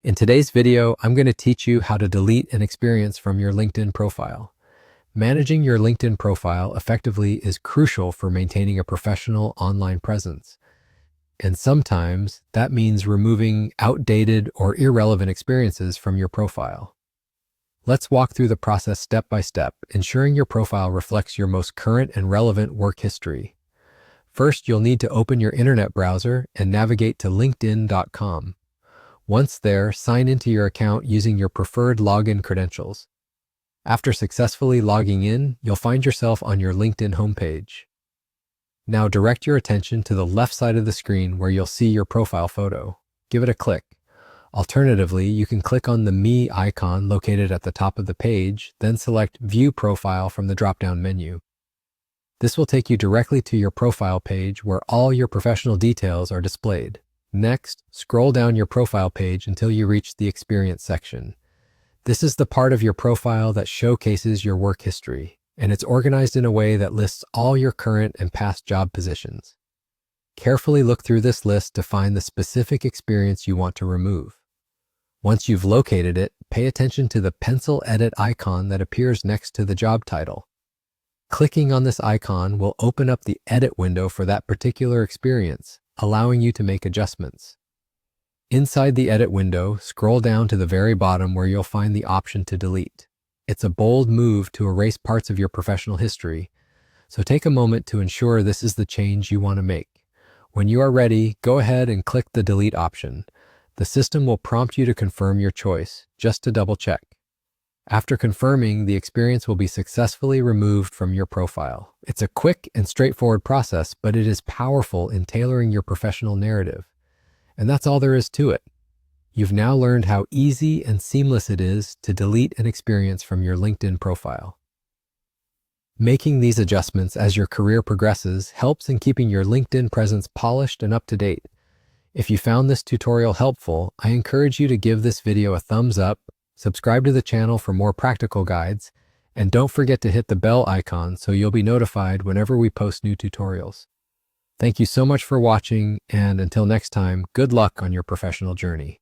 In today's video, I'm going to teach you how to delete an experience from your LinkedIn profile. Managing your LinkedIn profile effectively is crucial for maintaining a professional online presence. And sometimes that means removing outdated or irrelevant experiences from your profile. Let's walk through the process step by step, ensuring your profile reflects your most current and relevant work history. First, you'll need to open your internet browser and navigate to linkedin.com. Once there, sign into your account using your preferred login credentials. After successfully logging in, you'll find yourself on your LinkedIn homepage. Now direct your attention to the left side of the screen where you'll see your profile photo. Give it a click. Alternatively, you can click on the Me icon located at the top of the page, then select View Profile from the drop-down menu. This will take you directly to your profile page where all your professional details are displayed. Next, scroll down your profile page until you reach the Experience section. This is the part of your profile that showcases your work history, and it's organized in a way that lists all your current and past job positions. Carefully look through this list to find the specific experience you want to remove. Once you've located it, pay attention to the pencil edit icon that appears next to the job title. Clicking on this icon will open up the edit window for that particular experience, allowing you to make adjustments. Inside the edit window, scroll down to the very bottom where you'll find the option to delete. It's a bold move to erase parts of your professional history, so take a moment to ensure this is the change you want to make. When you are ready, go ahead and click the delete option. The system will prompt you to confirm your choice, just to double check. After confirming, the experience will be successfully removed from your profile. It's a quick and straightforward process, but it is powerful in tailoring your professional narrative. And that's all there is to it. You've now learned how easy and seamless it is to delete an experience from your LinkedIn profile. Making these adjustments as your career progresses helps in keeping your LinkedIn presence polished and up to date. If you found this tutorial helpful, I encourage you to give this video a thumbs up, subscribe to the channel for more practical guides, and don't forget to hit the bell icon so you'll be notified whenever we post new tutorials. Thank you so much for watching, and until next time, good luck on your professional journey.